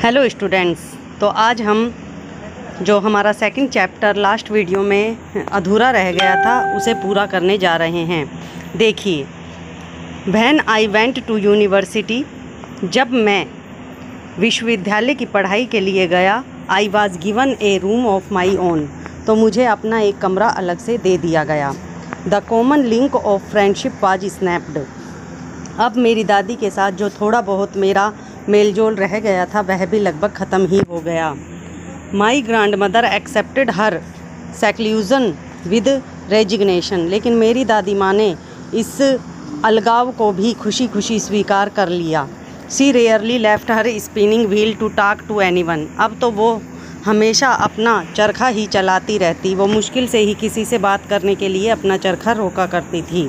Hello students, तो आज हम जो हमारा सेकंड चैप्टर लास्ट वीडियो में अधूरा रह गया था उसे पूरा करने जा रहे हैं। देखिए, when I went to university, जब मैं विश्वविद्यालय की पढ़ाई के लिए गया, I was given a room of my own, तो मुझे अपना एक कमरा अलग से दे दिया गया। The common link of friendship was snapped, अब मेरी दादी के साथ जो थोड़ा बहुत मेरा मेलजोल रह गया था वह भी लगभग ख़त्म ही हो गया। My grand mother accepted her seclusion with resignation, लेकिन मेरी दादी माँ ने इस अलगाव को भी खुशी खुशी स्वीकार कर लिया। She rarely left her spinning wheel to talk to anyone, अब तो वो हमेशा अपना चरखा ही चलाती रहती, वो मुश्किल से ही किसी से बात करने के लिए अपना चरखा रोका करती थी।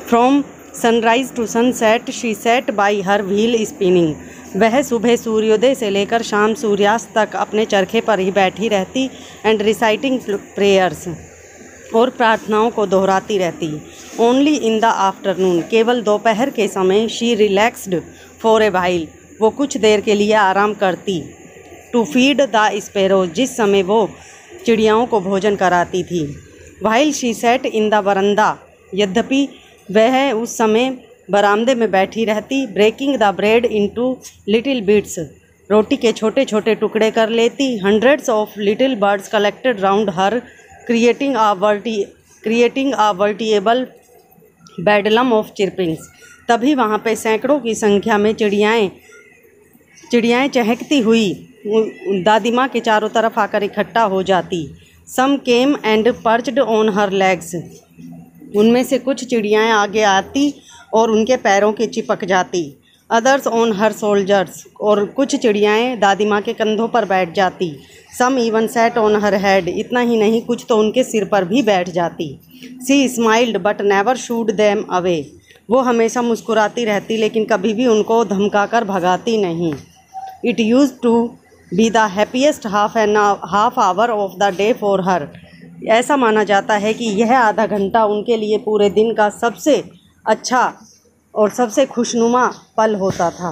From sunrise to sunset she sat by her wheel spinning, वह सुबह सूर्योदय से लेकर शाम सूर्यास्त तक अपने चरखे पर ही बैठी रहती। एंड रिसाइटिंग प्रेयर्स, और प्रार्थनाओं को दोहराती रहती। ओनली इन द आफ्टरनून, केवल दोपहर के समय she relaxed for a while, वो कुछ देर के लिए आराम करती। टू फीड द स्पैरो, जिस समय वो चिड़ियाओं को भोजन कराती थी। While she sat in the verandah, यद्यपि वह उस समय बरामदे में बैठी रहती। Breaking the bread into little bits, रोटी के छोटे छोटे टुकड़े कर लेती। Hundreds of little birds collected round her, creating a veritable bedlam of chirpings, तभी वहाँ पे सैकड़ों की संख्या में चिड़ियाएँ चहकती हुई दादी माँ के चारों तरफ आकर इकट्ठा हो जाती। Some came and perched on her legs, उनमें से कुछ चिड़ियाएँ आगे आती और उनके पैरों के चिपक जाती। अदर्स ऑन हर सोल्जर्स, और कुछ चिड़ियाएँ दादी माँ के कंधों पर बैठ जाती। Some even sat on her head, इतना ही नहीं कुछ तो उनके सिर पर भी बैठ जाती। She smiled but never shooed them away, वो हमेशा मुस्कुराती रहती लेकिन कभी भी उनको धमकाकर भगाती नहीं। It used to be the happiest half hour of the day for her, ऐसा माना जाता है कि यह आधा घंटा उनके लिए पूरे दिन का सबसे अच्छा और सबसे खुशनुमा पल होता था।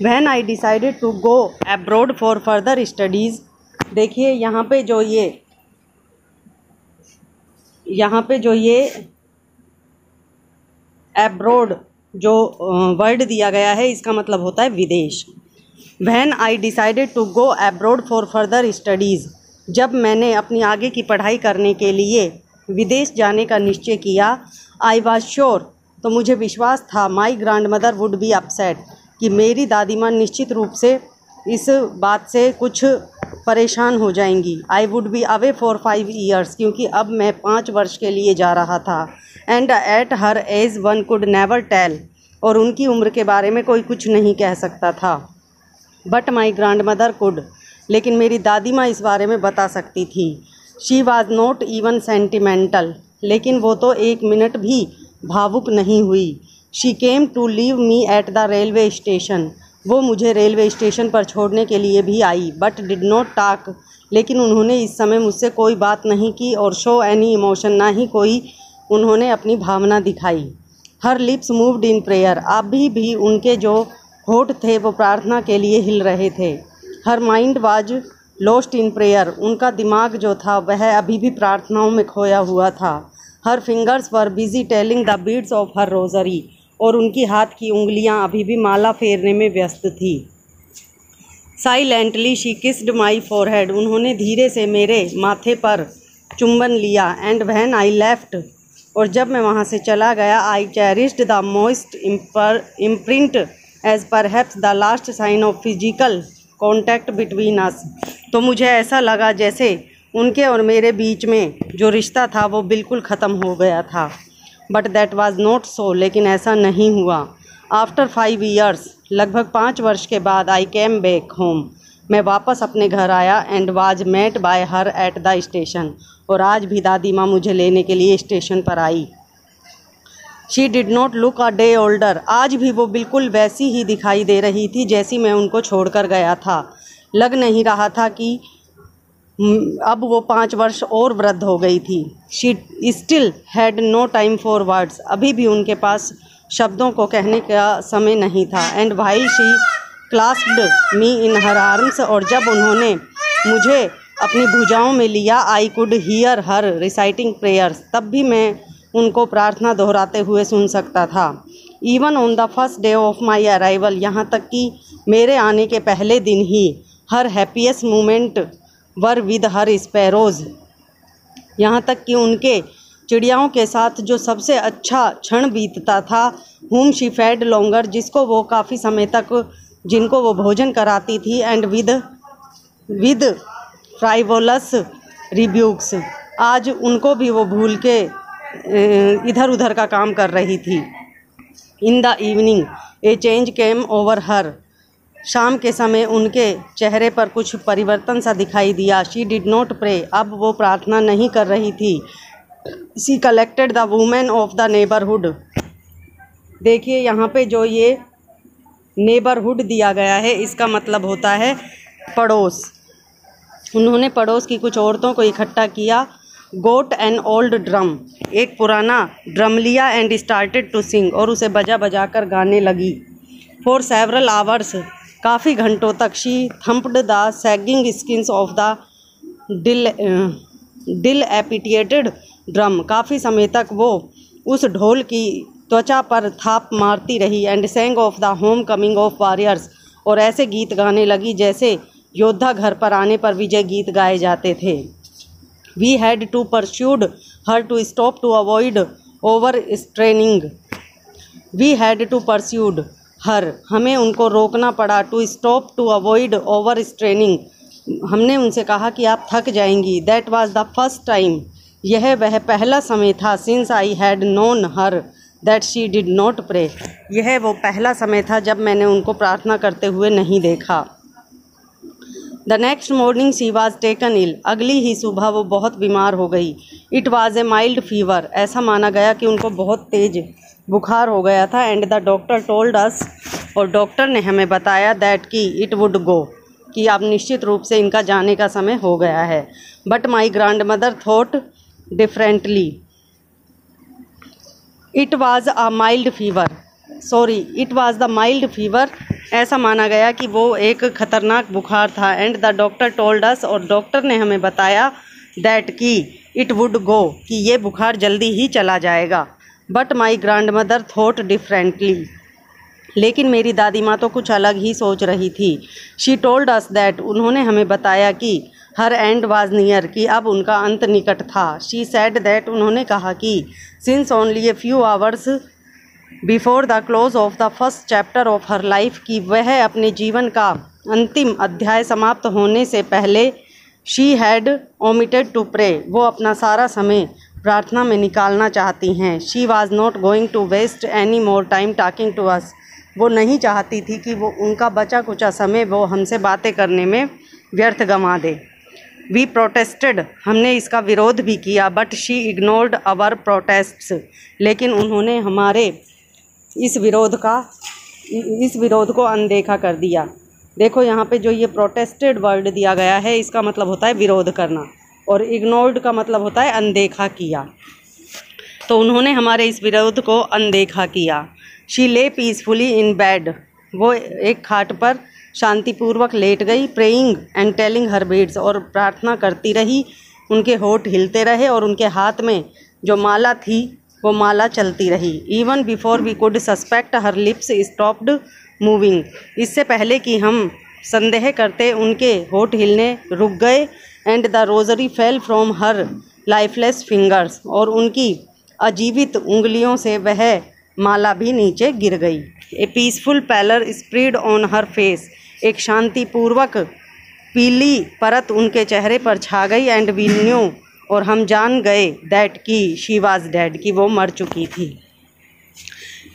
When I decided to go abroad for further studies, देखिए यहाँ पे जो ये abroad जो वर्ड दिया गया है इसका मतलब होता है विदेश। When I decided to go abroad for further studies, जब मैंने अपनी आगे की पढ़ाई करने के लिए विदेश जाने का निश्चय किया। आई वॉज श्योर, तो मुझे विश्वास था। My grand mother would be upset, कि मेरी दादी माँ निश्चित रूप से इस बात से कुछ परेशान हो जाएंगी। I would be away for 5 years, क्योंकि अब मैं 5 वर्ष के लिए जा रहा था। And at her age one could never tell, और उनकी उम्र के बारे में कोई कुछ नहीं कह सकता था। But my grand mother could, लेकिन मेरी दादी माँ इस बारे में बता सकती थी। She was not even sentimental, लेकिन वो तो एक मिनट भी भावुक नहीं हुई। She came to leave me at the railway station, वो मुझे रेलवे स्टेशन पर छोड़ने के लिए भी आई। बट डिड नॉट टॉक, लेकिन उन्होंने इस समय मुझसे कोई बात नहीं की। और शो एनी इमोशन, ना ही कोई उन्होंने अपनी भावना दिखाई। हर लिप्स मूव्ड इन प्रेयर, अभी भी उनके जो होठ थे वो प्रार्थना के लिए हिल रहे थे। Her mind was lost in prayer, उनका दिमाग जो था वह अभी भी प्रार्थनाओं में खोया हुआ था। Her fingers were busy telling the beads of her rosary, और उनकी हाथ की उंगलियां अभी भी माला फेरने में व्यस्त थी। Silently she kissed my forehead, उन्होंने धीरे से मेरे माथे पर चुंबन लिया। एंड व्हेन आई लेफ्ट, और जब मैं वहाँ से चला गया, I cherished the most imprint as perhaps the last sign of physical contact between us, तो मुझे ऐसा लगा जैसे उनके और मेरे बीच में जो रिश्ता था वो बिल्कुल ख़त्म हो गया था। But that was not so, लेकिन ऐसा नहीं हुआ। आफ्टर 5 years, लगभग 5 वर्ष के बाद, आई केम बैक होम, मैं वापस अपने घर आया। And was met by her at the station, और आज भी दादी माँ मुझे लेने के लिए स्टेशन पर आई। She did not look a day older, आज भी वो बिल्कुल वैसी ही दिखाई दे रही थी जैसी मैं उनको छोड़कर गया था। लग नहीं रहा था कि अब वो 5 वर्ष और वृद्ध हो गई थी। She still had no time for words, अभी भी उनके पास शब्दों को कहने का समय नहीं था। And while she clasped me in her arms, और जब उन्होंने मुझे अपनी भुजाओं में लिया, I could hear her reciting prayers, तब भी मैं उनको प्रार्थना दोहराते हुए सुन सकता था। Even on the first day of my arrival, यहाँ तक कि मेरे आने के पहले दिन ही, her happiest moment were with her sparrows, यहाँ तक कि उनके चिड़ियाओं के साथ जो सबसे अच्छा क्षण बीतता था, whom she fed longer, जिसको वो काफ़ी समय तक, जिनको वो भोजन कराती थी, एंड विद फ्राइवोलस रिब्यूक्स, आज उनको भी वो भूल के इधर उधर का काम कर रही थी। In the evening A change came over हर, शाम के समय उनके चेहरे पर कुछ परिवर्तन सा दिखाई दिया। शी डिड नॉट प्रे, अब वो प्रार्थना नहीं कर रही थी। She collected the women of the neighbourhood, देखिए यहाँ पे जो ये नेबरहुड दिया गया है, इसका मतलब होता है पड़ोस। उन्होंने पड़ोस की कुछ औरतों को इकट्ठा किया। गोट एन ओल्ड ड्रम, एक पुराना ड्रम लिया, एंड स्टार्टेड टू सिंग, और उसे बजा बजा कर गाने लगी। फॉर सेवरल आवर्स, काफ़ी घंटों तक। She thumped the sagging skins of the dilapidated drum, काफ़ी समय तक वो उस ढोल की त्वचा पर थाप मारती रही। And saying of the home coming of warriors, और ऐसे गीत गाने लगी जैसे योद्धा घर पर आने पर विजय गीत गाए जाते थे। We had to persuade her to stop to avoid over straining, we had to persuade her, हमें उनको रोकना पड़ा। To stop to avoid over straining, हमने उनसे कहा कि आप थक जाएंगी। That was the first time, यह वह पहला समय था। Since I had known her that she did not pray, यह वो पहला समय था जब मैंने उनको प्रार्थना करते हुए नहीं देखा। The next morning she was taken ill, अगली ही सुबह वो बहुत बीमार हो गई। It was a mild fever, ऐसा माना गया कि उनको बहुत तेज बुखार हो गया था। And the doctor told us, और डॉक्टर ने हमें बताया दैट कि इट वुड गो, कि अब निश्चित रूप से इनका जाने का समय हो गया है। But my grand mother thought differently, it was a mild fever, it was the mild fever, ऐसा माना गया कि वो एक खतरनाक बुखार था। And the doctor told us, और डॉक्टर ने हमें बताया दैट कि इट वुड गो, कि ये बुखार जल्दी ही चला जाएगा। But my grand mother thought differently, लेकिन मेरी दादी माँ तो कुछ अलग ही सोच रही थी। शी टोल्ड अस दैट, उन्होंने हमें बताया कि हर एंड वाज नियर, कि अब उनका अंत निकट था। शी सैड दैट, उन्होंने कहा कि since only a few hours before the close of the first chapter of her life, कि वह अपने जीवन का अंतिम अध्याय समाप्त होने से पहले she had omitted to pray, वो अपना सारा समय प्रार्थना में निकालना चाहती हैं। She was not going to waste any more time talking to us, वो नहीं चाहती थी कि वो उनका बचा कुचा समय वो हमसे बातें करने में व्यर्थ गंवा दे। वी प्रोटेस्टेड, हमने इसका विरोध भी किया। But she ignored our protests, लेकिन उन्होंने हमारे इस विरोध को अनदेखा कर दिया। देखो यहाँ पे जो ये प्रोटेस्टेड वर्ड दिया गया है, इसका मतलब होता है विरोध करना, और इग्नोर्ड का मतलब होता है अनदेखा किया। तो उन्होंने हमारे इस विरोध को अनदेखा किया। शी ले पीसफुली इन बेड, वो एक खाट पर शांतिपूर्वक लेट गई। Praying and telling her beads, और प्रार्थना करती रही। उनके होठ हिलते रहे और उनके हाथ में जो माला थी वो माला चलती रही। Even before we could suspect her lips stopped moving, इससे पहले कि हम संदेह करते उनके होठ हिलने रुक गए। And the rosary fell from her lifeless fingers, और उनकी अजीवित उंगलियों से वह माला भी नीचे गिर गई। A peaceful pallor spread on her face, एक शांतिपूर्वक पीली परत उनके चेहरे पर छा गई। एंड वी न्यू, और हम जान गए दैट कि शी वाज डेड, कि वो मर चुकी थी।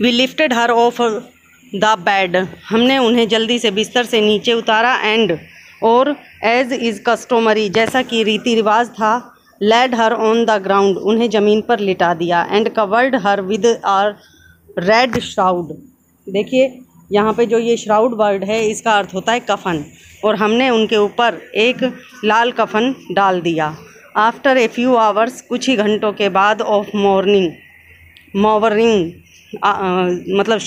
We lifted her off the bed, हमने उन्हें जल्दी से बिस्तर से नीचे उतारा। एंड और एज इज़ कस्टमरी, जैसा कि रीति रिवाज था, laid her on the ground, उन्हें ज़मीन पर लिटा दिया। And covered her with a red shroud, देखिए यहाँ पे जो ये श्राउड वर्ड है इसका अर्थ होता है कफन, और हमने उनके ऊपर एक लाल कफन डाल दिया। आफ्टर ए फ्यू आवर्स, कुछ ही घंटों के बाद, ऑफ मॉर्निंग मतलब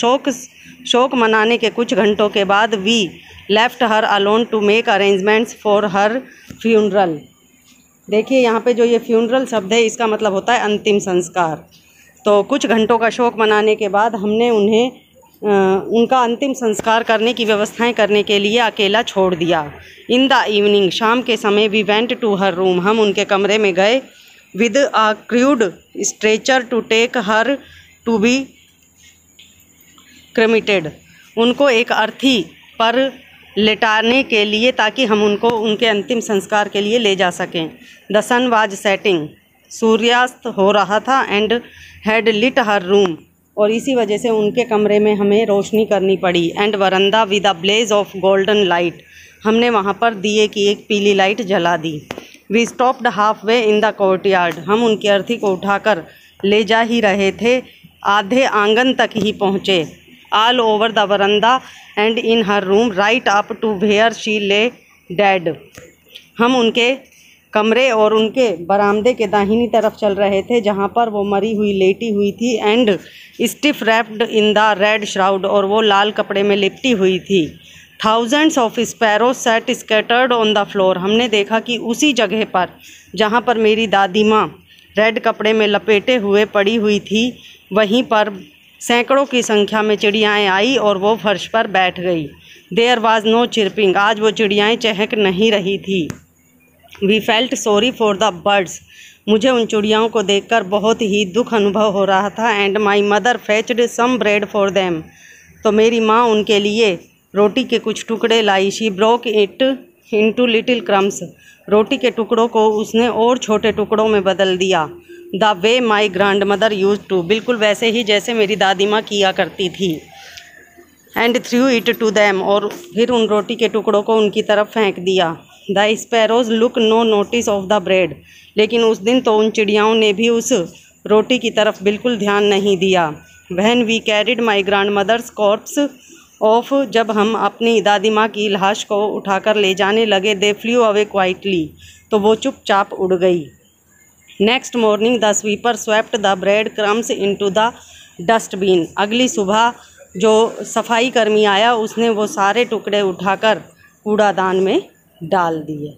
शोक मनाने के कुछ घंटों के बाद we left her alone to make arrangements for her funeral. देखिए यहाँ पे जो ये फ्यूनरल शब्द है इसका मतलब होता है अंतिम संस्कार। तो कुछ घंटों का शोक मनाने के बाद हमने उन्हें उनका अंतिम संस्कार करने की व्यवस्थाएं करने के लिए अकेला छोड़ दिया। इन द इवनिंग, शाम के समय, we went to her room, हम उनके कमरे में गए। With a crude stretcher to take her to be cremated, उनको एक अर्थी पर लेटाने के लिए ताकि हम उनको उनके अंतिम संस्कार के लिए ले जा सकें। द सन वाज सेटिंग, सूर्यास्त हो रहा था। And had lit her room, और इसी वजह से उनके कमरे में हमें रोशनी करनी पड़ी। And verandah with a blaze of golden light, हमने वहाँ पर दिए की एक पीली लाइट जला दी। We stopped half way in the courtyard, हम उनकी अर्थी को उठाकर ले जा ही रहे थे, आधे आंगन तक ही पहुँचे। All over the verandah and in her room, right up to where she lay dead, हम उनके कमरे और उनके बरामदे के दाहिनी तरफ चल रहे थे जहाँ पर वो मरी हुई लेटी हुई थी। And stiff wrapped in the red shroud, और वो लाल कपड़े में लिपटी हुई थी। Thousands of sparrow set scattered on the floor, हमने देखा कि उसी जगह पर जहाँ पर मेरी दादी माँ रेड कपड़े में लपेटे हुए पड़ी हुई थी, वहीं पर सैकड़ों की संख्या में चिड़ियाएँ आई और वो फर्श पर बैठ गई। देयर वाज नो चिरपिंग, आज वो चिड़ियाएँ चहक नहीं रही थी। We felt sorry for the birds, मुझे उन चिड़ियाओं को देखकर बहुत ही दुख अनुभव हो रहा था। And my mother fetched some bread for them, तो मेरी माँ उनके लिए रोटी के कुछ टुकड़े लाई। She broke it into little crumbs, रोटी के टुकड़ों को उसने और छोटे टुकड़ों में बदल दिया। The way my grandmother used to, बिल्कुल वैसे ही जैसे मेरी दादी माँ किया करती थी। And threw it to them, और फिर उन रोटी के टुकड़ों को उनकी तरफ फेंक दिया। The sparrows look no notice of the bread, लेकिन उस दिन तो उन चिड़ियाओं ने भी उस रोटी की तरफ बिल्कुल ध्यान नहीं दिया। When we carried my grandmother's corpse off, जब हम अपनी दादी माँ की लाश को उठाकर ले जाने लगे। दे फ्लू अवे क्वाइटली, तो वो चुपचाप उड़ गई। Next morning the sweeper swept the bread crumbs into the dustbin, अगली सुबह जो सफाई कर्मी आया उसने वो सारे टुकड़े उठाकर कूड़ादान में डाल दिए।